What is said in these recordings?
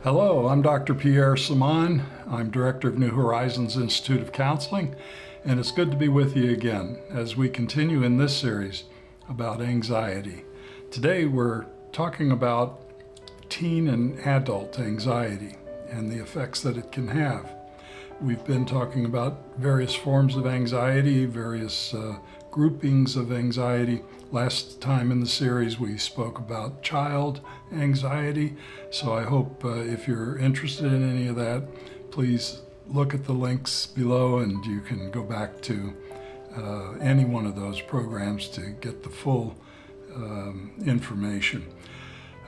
Hello, I'm Dr. Pierre Samaan. I'm Director of New Horizons Institute of Counseling, and it's good to be with you again as we continue in this series about anxiety. Today we're talking about teen and adult anxiety and the effects that it can have. We've been talking about various forms of anxiety, various groupings of anxiety. Last time in the series we spoke about child anxiety, so I hope if you're interested in any of that, please look at the links below and you can go back to any one of those programs to get the full information.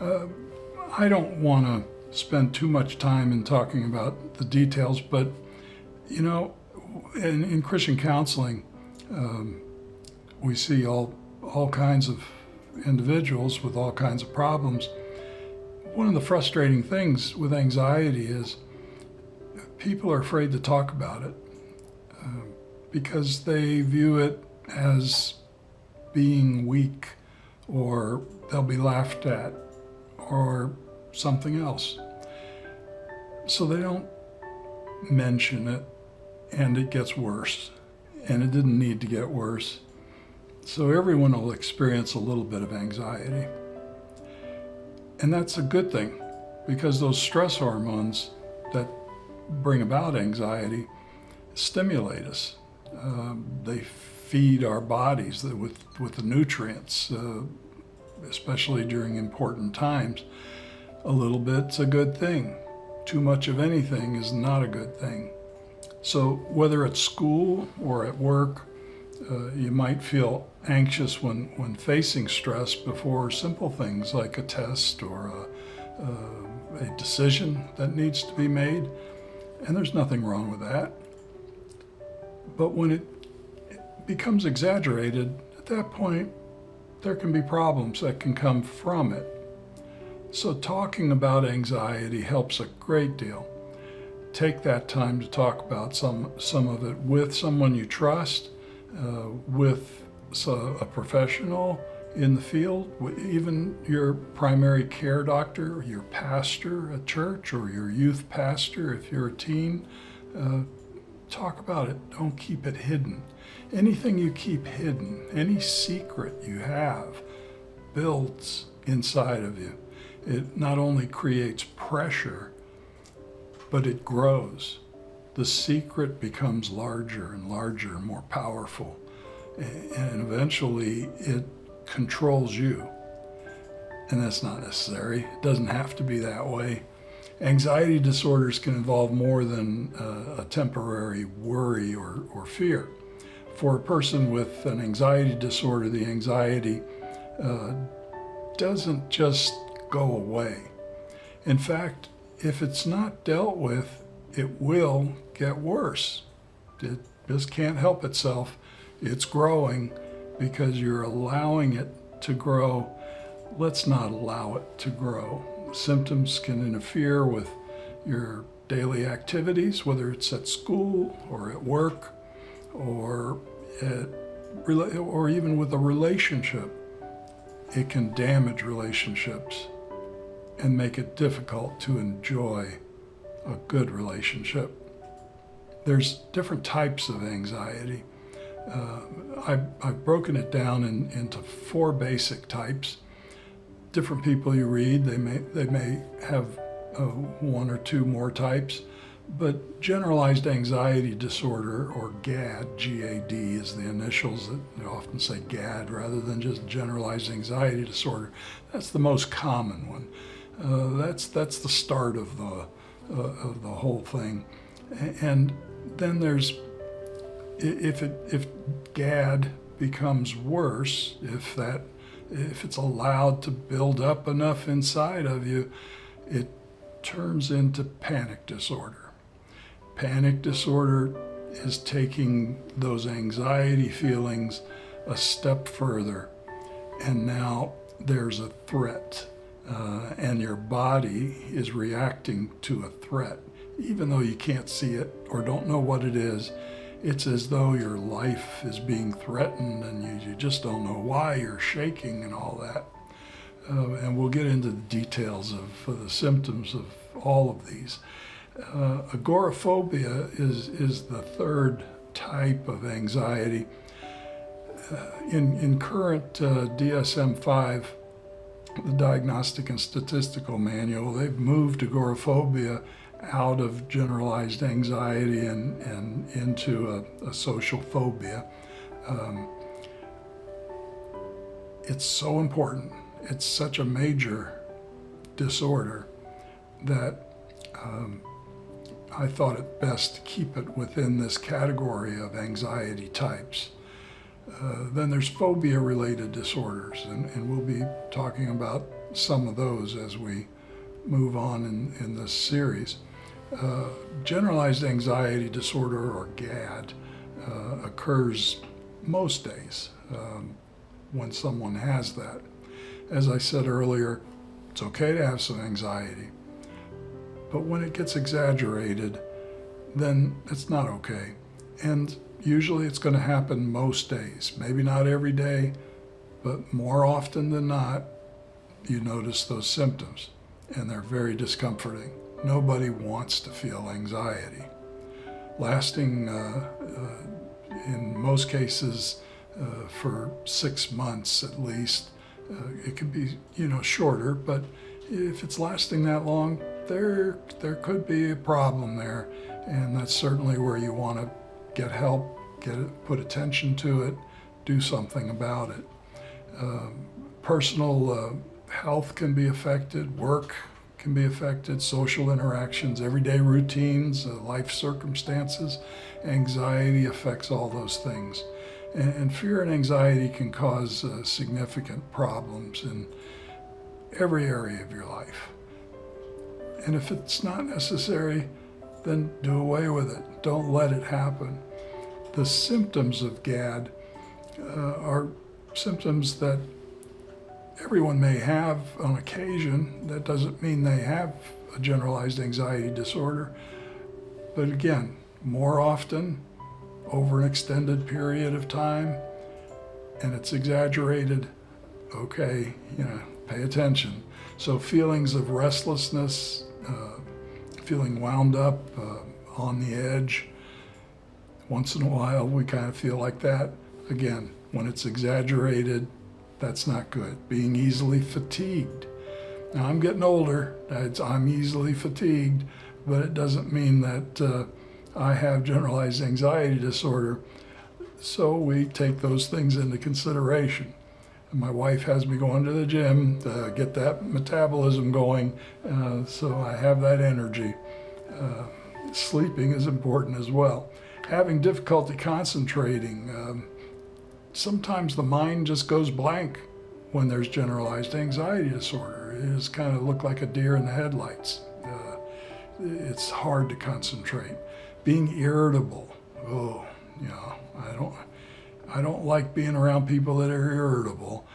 I don't want to spend too much time in talking about the details, but you know, in Christian counseling, we see all kinds of individuals with all kinds of problems. One of the frustrating things with anxiety is people are afraid to talk about it because they view it as being weak, or they'll be laughed at, or something else. So they don't mention it, and it gets worse. And it didn't need to get worse. So everyone will experience a little bit of anxiety. And that's a good thing, because those stress hormones that bring about anxiety stimulate us. They feed our bodies with the nutrients, especially during important times. A little bit's a good thing. Too much of anything is not a good thing. So whether at school or at work, you might feel anxious when facing stress before simple things like a test or a decision that needs to be made. And there's nothing wrong with that. But when it becomes exaggerated, at that point, there can be problems that can come from it. So talking about anxiety helps a great deal. Take that time to talk about some of it with someone you trust, with a professional in the field, even your primary care doctor, your pastor at church, or your youth pastor if you're a teen. Talk about it. Don't keep it hidden. Anything you keep hidden, any secret you have, builds inside of you. It not only creates pressure, but it grows. The secret becomes larger and larger and more powerful. And eventually it controls you. And that's not necessary. It doesn't have to be that way. Anxiety disorders can involve more than a temporary worry or fear. For a person with an anxiety disorder, the anxiety doesn't just go away. In fact, if it's not dealt with, it will get worse. It just can't help itself. It's growing because you're allowing it to grow. Let's not allow it to grow. Symptoms can interfere with your daily activities, whether it's at school or at work or even with a relationship. It can damage relationships and make it difficult to enjoy a good relationship. There's different types of anxiety. I've broken it down into 4 basic types. Different people you read, they may have 1 or 2 more types, but generalized anxiety disorder, or GAD, G-A-D is the initials that they often say GAD rather than just generalized anxiety disorder. That's the most common one. That's the start of the whole thing. And then there's, if GAD becomes worse, if it's allowed to build up enough inside of you, it turns into panic disorder. Panic disorder is taking those anxiety feelings a step further, and now there's a threat. And your body is reacting to a threat. Even though you can't see it or don't know what it is, it's as though your life is being threatened and you just don't know why you're shaking and all that. And we'll get into the details of the symptoms of all of these. Agoraphobia is the third type of anxiety. In current DSM-5, the Diagnostic and Statistical Manual, they've moved agoraphobia out of generalized anxiety and into a social phobia. It's so important. It's such a major disorder that I thought it best to keep it within this category of anxiety types. Then there's phobia-related disorders, and we'll be talking about some of those as we move on in this series. Generalized anxiety disorder, or GAD, occurs most days when someone has that. As I said earlier, it's okay to have some anxiety, but when it gets exaggerated, then it's not okay. And usually it's going to happen most days, maybe not every day, but more often than not, you notice those symptoms, and they're very discomforting. Nobody wants to feel anxiety. Lasting, in most cases, for 6 months at least. It could be, shorter, but if it's lasting that long, there could be a problem there, and that's certainly where you want to get help, put attention to it, do something about it. Personal health can be affected, work can be affected, social interactions, everyday routines, life circumstances. Anxiety affects all those things. And fear and anxiety can cause significant problems in every area of your life. And if it's not necessary, then do away with it. Don't let it happen. The symptoms of GAD are symptoms that everyone may have on occasion. That doesn't mean they have a generalized anxiety disorder. But again, more often, over an extended period of time, and it's exaggerated, okay, pay attention. So feelings of restlessness, feeling wound up, on the edge, once in a while we kind of feel like that. Again, when it's exaggerated, that's not good. Being easily fatigued. Now I'm getting older, I'm easily fatigued, but it doesn't mean that I have generalized anxiety disorder. So we take those things into consideration. And my wife has me going to the gym to get that metabolism going, so I have that energy. Sleeping is important as well. Having difficulty concentrating. Sometimes the mind just goes blank when there's generalized anxiety disorder. It just kind of look like a deer in the headlights. It's hard to concentrate. Being irritable. I don't like being around people that are irritable.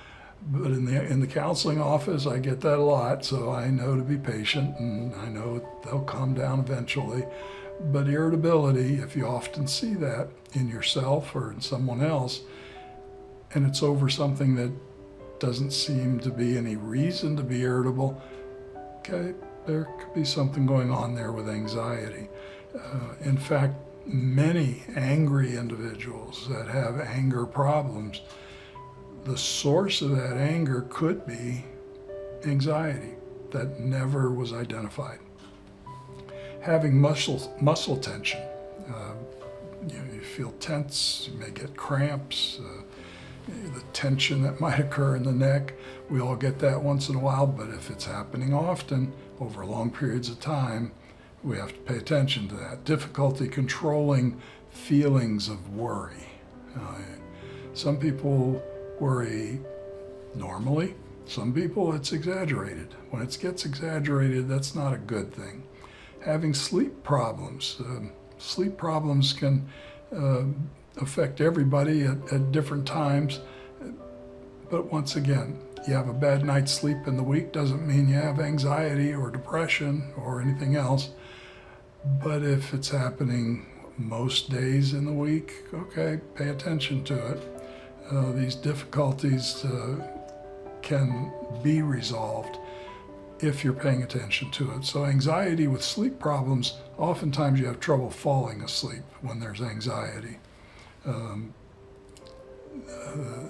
But in the counseling office, I get that a lot, so I know to be patient, and I know they'll calm down eventually. But irritability, if you often see that in yourself or in someone else, and it's over something that doesn't seem to be any reason to be irritable, okay, there could be something going on there with anxiety. In fact, many angry individuals that have anger problems, the source of that anger could be anxiety that never was identified. Having muscle tension. You feel tense, you may get cramps, the tension that might occur in the neck. We all get that once in a while, but if it's happening often, over long periods of time, we have to pay attention to that. Difficulty controlling feelings of worry. Some people worry normally. Some people, it's exaggerated. When it gets exaggerated, that's not a good thing. Having sleep problems. Sleep problems can affect everybody at different times. But once again, you have a bad night's sleep in the week doesn't mean you have anxiety or depression or anything else. But if it's happening most days in the week, okay, pay attention to it. These difficulties can be resolved. if you're paying attention to it. So anxiety with sleep problems, oftentimes you have trouble falling asleep when there's anxiety.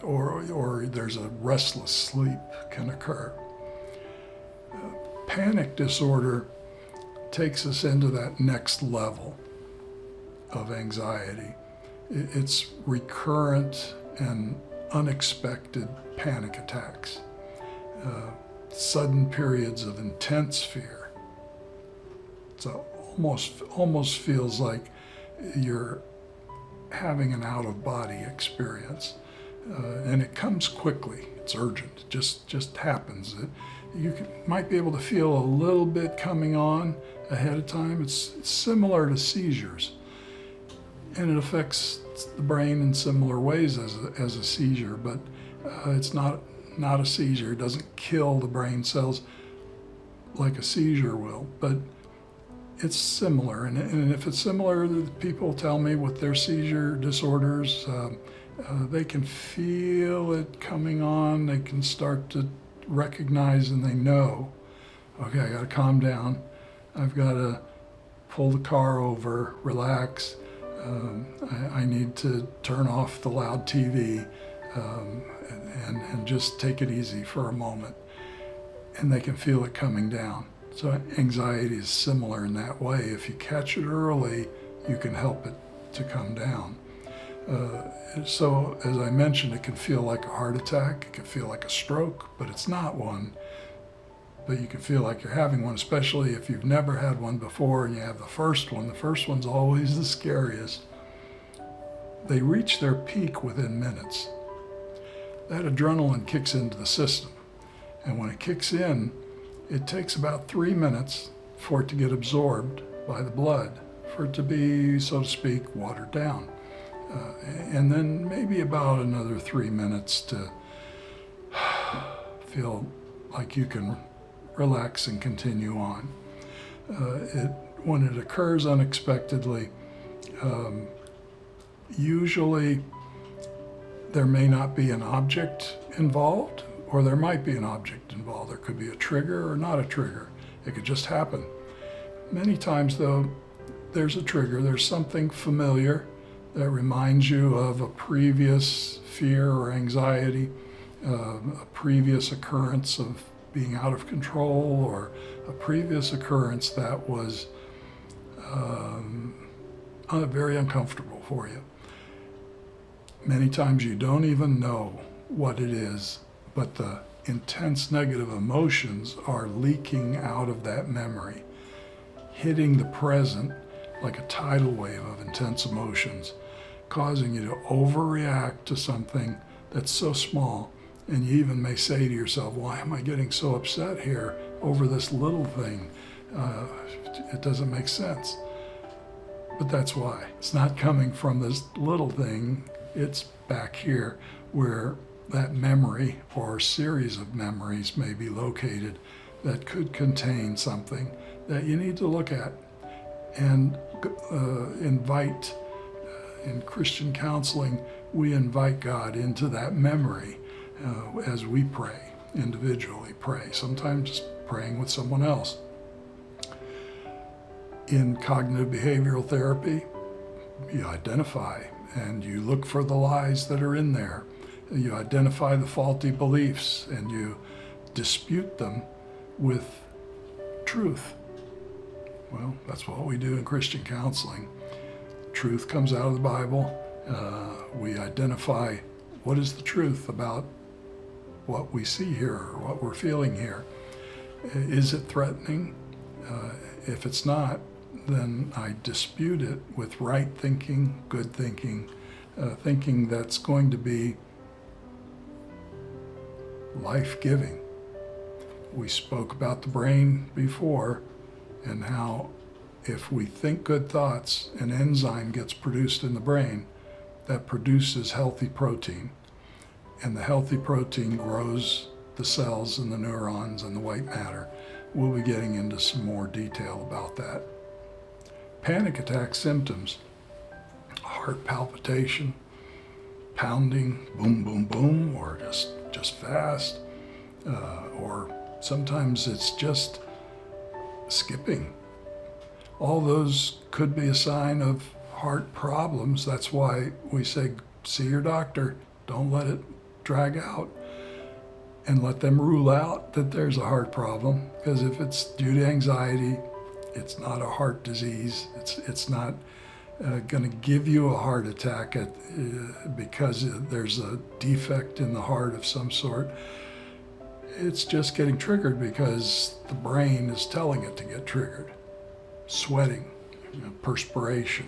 Or there's a restless sleep can occur. Panic disorder takes us into that next level of anxiety. It's recurrent and unexpected panic attacks, sudden periods of intense fear. So almost feels like you're having an out-of-body experience, and it comes quickly. It's urgent. It just happens. Might be able to feel a little bit coming on ahead of time. It's similar to seizures, and it affects the brain in similar ways as a seizure, but it's not a seizure. It doesn't kill the brain cells like a seizure will, but it's similar. And if it's similar, people tell me with their seizure disorders, they can feel it coming on. They can start to recognize, and they know, okay, I got to calm down. I've got to pull the car over, relax. I need to turn off the loud TV and just take it easy for a moment. And they can feel it coming down. So anxiety is similar in that way. If you catch it early, you can help it to come down. So as I mentioned, it can feel like a heart attack. It can feel like a stroke, but it's not one. But you can feel like you're having one, especially if you've never had one before and you have the first one. The first one's always the scariest. They reach their peak within minutes. That adrenaline kicks into the system. And when it kicks in, it takes about 3 minutes for it to get absorbed by the blood, for it to be, so to speak, watered down. And then maybe about another 3 minutes to feel like you can relax and continue on. When it occurs unexpectedly, usually there may not be an object involved, or there might be an object involved. There could be a trigger or not a trigger. It could just happen. Many times, though, there's a trigger. There's something familiar that reminds you of a previous fear or anxiety, a previous occurrence of being out of control, or a previous occurrence that was very uncomfortable for you. Many times you don't even know what it is, but the intense negative emotions are leaking out of that memory, hitting the present like a tidal wave of intense emotions, causing you to overreact to something that's so small. And you even may say to yourself, why am I getting so upset here over this little thing? It doesn't make sense. But that's why. It's not coming from this little thing. It's back here where that memory or series of memories may be located that could contain something that you need to look at and invite. In Christian counseling, we invite God into that memory as we pray, individually pray, sometimes praying with someone else. In cognitive behavioral therapy, you identify and you look for the lies that are in there. You identify the faulty beliefs and you dispute them with truth. Well, that's what we do in Christian counseling. Truth comes out of the Bible. We identify what is the truth about what we see here or what we're feeling here. Is it threatening? If it's not, then I dispute it with right thinking, good thinking, thinking that's going to be life-giving. We spoke about the brain before and how if we think good thoughts, an enzyme gets produced in the brain that produces healthy protein. And the healthy protein grows the cells and the neurons and the white matter. We'll be getting into some more detail about that. Panic attack symptoms: heart palpitation, pounding, boom, boom, boom, or just fast, or Sometimes it's just skipping. All those could be a sign of heart problems. That's why we say, see your doctor. Don't let it drag out. And let them rule out that there's a heart problem. Because if it's due to anxiety, it's not a heart disease. It's not going to give you a heart attack because there's a defect in the heart of some sort. It's just getting triggered because the brain is telling it to get triggered. Sweating, perspiration.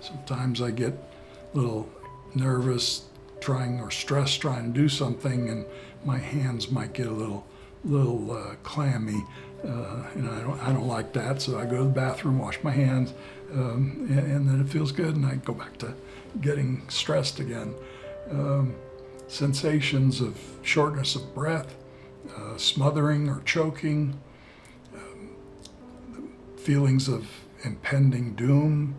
Sometimes I get a little nervous or stressed trying to do something, and my hands might get a little clammy. I don't like that, so I go to the bathroom, wash my hands, and then it feels good, and I go back to getting stressed again. Sensations of shortness of breath, smothering or choking, feelings of impending doom,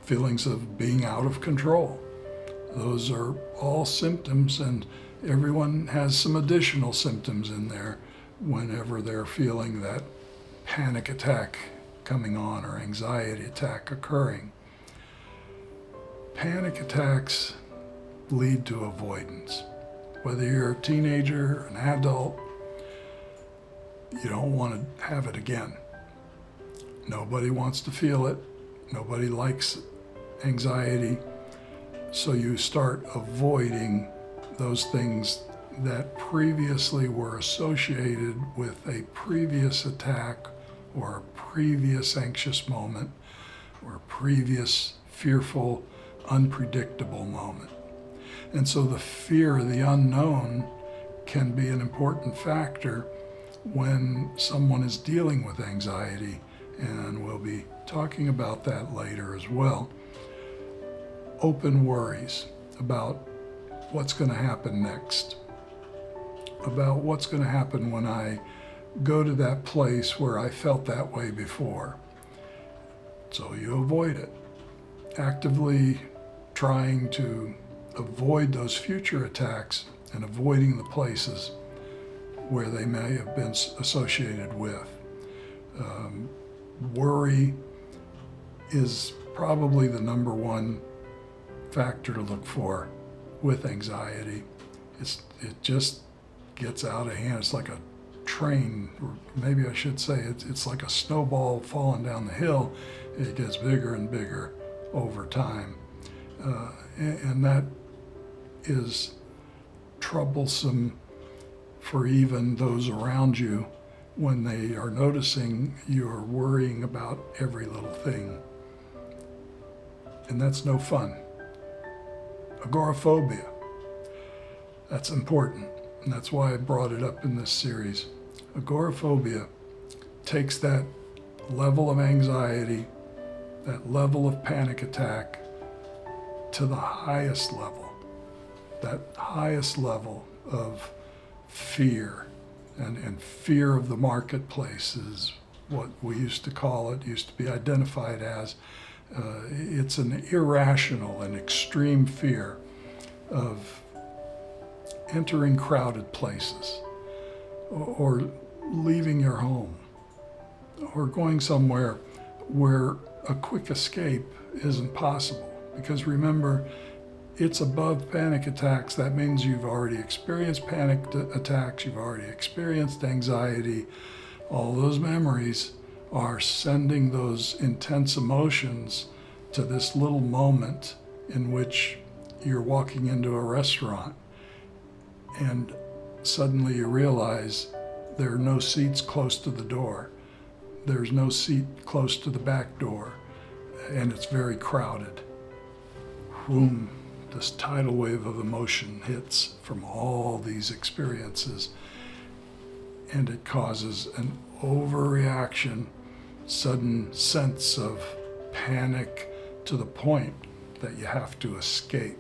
feelings of being out of control. Those are all symptoms, and everyone has some additional symptoms in there whenever they're feeling that panic attack coming on or anxiety attack occurring. Panic attacks lead to avoidance. Whether you're a teenager or an adult, you don't want to have it again. Nobody wants to feel it. Nobody likes anxiety. So you start avoiding those things that previously were associated with a previous attack or a previous anxious moment or a previous fearful, unpredictable moment. And so the fear of the unknown can be an important factor when someone is dealing with anxiety, and we'll be talking about that later as well. Open worries about what's going to happen next, about what's going to happen when I go to that place where I felt that way before. So you avoid it, actively trying to avoid those future attacks and avoiding the places where they may have been associated with. Worry is probably the number one factor to look for with anxiety. It just gets out of hand. It's like a train, or maybe I should say it's like a snowball falling down the hill. It gets bigger and bigger over time. And that is troublesome for even those around you when they are noticing you're worrying about every little thing. And that's no fun. Agoraphobia. That's important, and that's why I brought it up in this series. Agoraphobia takes that level of anxiety, that level of panic attack, to the highest level. That highest level of fear, and fear of the marketplace is what we used to call it, used to be identified as. It's an irrational and extreme fear of entering crowded places, or leaving your home, or going somewhere where a quick escape isn't possible. Because remember, it's above panic attacks. That means you've already experienced panic attacks, you've already experienced anxiety. All those memories are sending those intense emotions to this little moment in which you're walking into a restaurant and suddenly you realize there are no seats close to the door. There's no seat close to the back door, and it's very crowded. Boom, this tidal wave of emotion hits from all these experiences, and it causes an overreaction, sudden sense of panic to the point that you have to escape.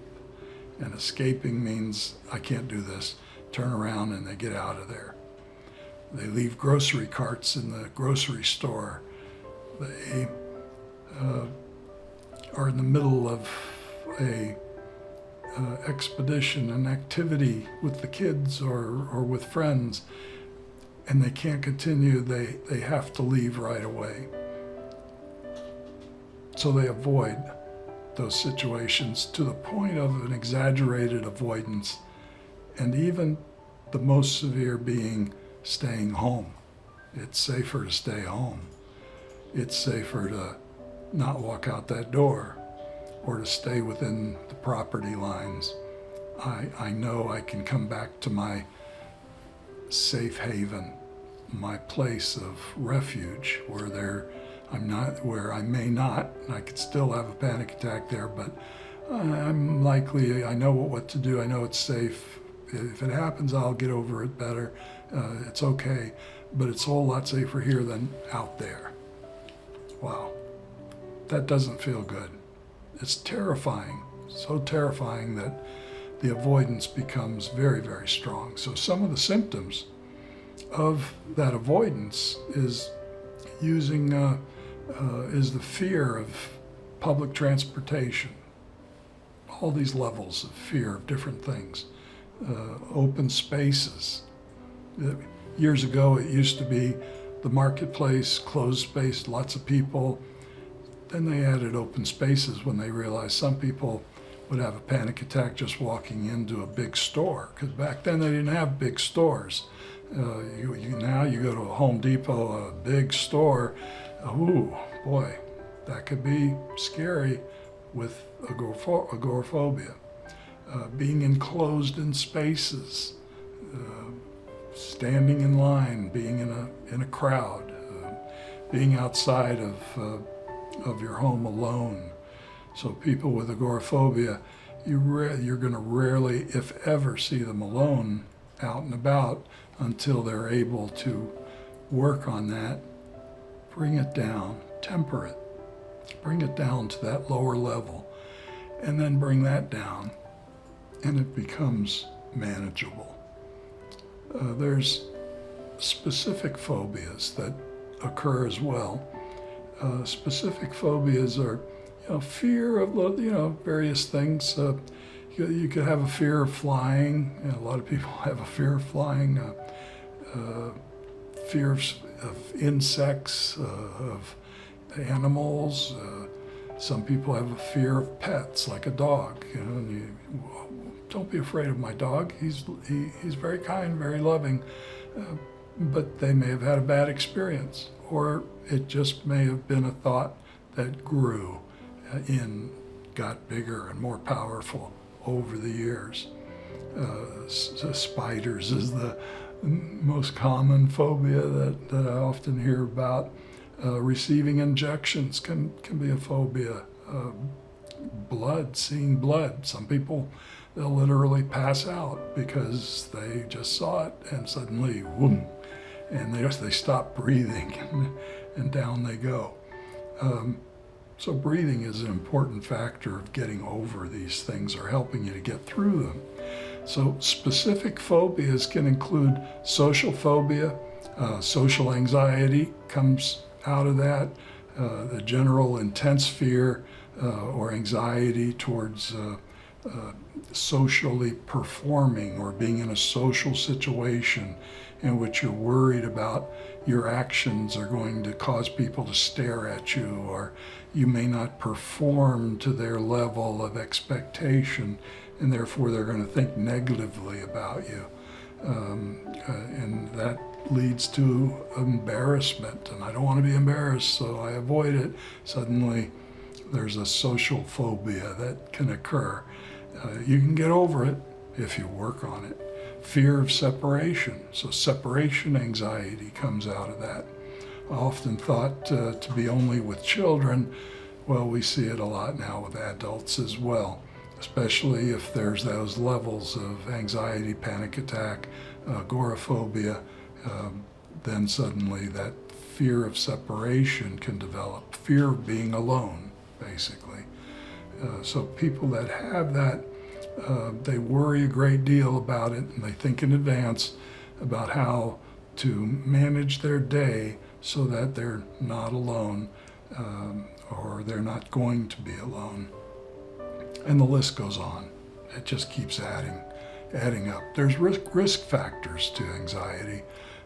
And escaping means, I can't do this. Turn around, and they get out of there. They leave grocery carts in the grocery store. They are in the middle of a expedition, an activity with the kids or with friends, and they can't continue, they have to leave right away. So they avoid those situations to the point of an exaggerated avoidance, and even the most severe being staying home. It's safer to stay home. It's safer to not walk out that door or to stay within the property lines. I know I can come back to my safe haven, my place of refuge where I may not, I could still have a panic attack there, but I'm likely, I know what to do, I know it's safe. If it happens, I'll get over it better. It's okay, but it's a whole lot safer here than out there. Wow, that doesn't feel good. It's terrifying, so terrifying that the avoidance becomes very, very strong. So some of the symptoms of that avoidance is is the fear of public transportation. All these levels of fear of different things. Open spaces. Years ago, it used to be the marketplace, closed space, lots of people. Then they added open spaces when they realized some people would have a panic attack just walking into a big store, because back then they didn't have big stores. Now you go to a Home Depot, a big store. Ooh, boy, that could be scary with agoraphobia. Being enclosed in spaces, standing in line, being in a crowd, being outside of your home alone. So people with agoraphobia, you're going to rarely, if ever, see them alone out and about until they're able to work on that, bring it down, temper it, bring it down to that lower level, and then bring that down, and it becomes manageable. There's specific phobias that occur as well. Specific phobias are, fear of, various things. You could have a fear of flying. A lot of people have a fear of flying, fear of insects, of animals. Some people have a fear of pets, like a dog. Don't be afraid of my dog. He's very kind, very loving, but they may have had a bad experience, or it just may have been a thought that grew got bigger and more powerful over the years. Spiders is the most common phobia that I often hear about. Receiving injections can be a phobia. Seeing blood. Some people, they'll literally pass out because they just saw it and suddenly, whoom, and they stop breathing and down they go. So breathing is an important factor of getting over these things or helping you to get through them. So specific phobias can include social phobia, social anxiety comes out of that, the general intense fear or anxiety towards socially performing or being in a social situation in which you're worried about your actions are going to cause people to stare at you, or you may not perform to their level of expectation, and therefore they're going to think negatively about you. And that leads to embarrassment, and I don't want to be embarrassed, so I avoid it. Suddenly, there's a social phobia that can occur. You can get over it if you work on it. Fear of separation, so separation anxiety comes out of that. Often thought to be only with children. Well, we see it a lot now with adults as well, especially if there's those levels of anxiety, panic attack, agoraphobia, then suddenly that fear of separation can develop, fear of being alone, basically. So people that have that, they worry a great deal about it, and they think in advance about how to manage their day so that they're not alone, or they're not going to be alone. And the list goes on. It just keeps adding up. There's risk factors to anxiety.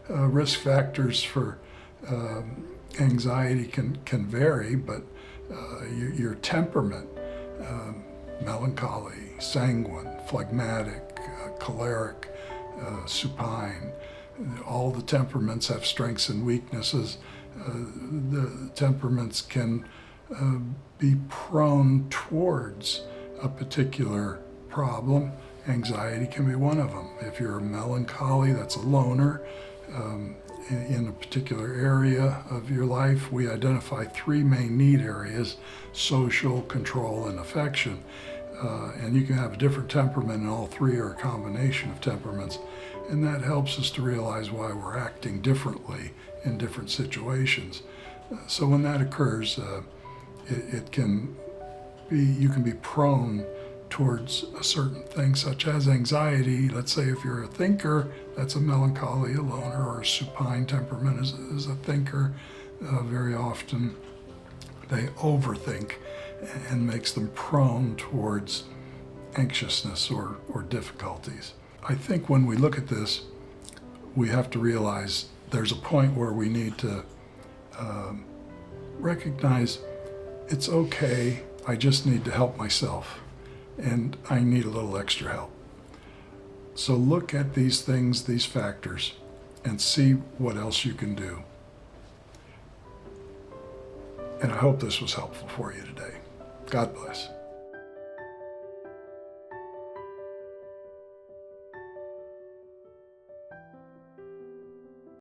risk factors for anxiety can vary, but your temperament, melancholy, sanguine, phlegmatic, choleric, supine, all the temperaments have strengths and weaknesses. The temperaments can be prone towards a particular problem. Anxiety can be one of them. If you're a melancholy, that's a loner. In a particular area of your life, we identify three main need areas: social, control, and affection. And you can have a different temperament in all three, or a combination of temperaments. And that helps us to realize why we're acting differently in different situations. So when that occurs, it can be, you can be prone towards a certain thing, such as anxiety. Let's say if you're a thinker, that's a melancholy, a loner, or a supine temperament is a thinker. Very often they overthink, and makes them prone towards anxiousness or difficulties. I think when we look at this, we have to realize there's a point where we need to recognize it's okay, I just need to help myself, and I need a little extra help. So look at these things, these factors, and see what else you can do. And I hope this was helpful for you today. God bless.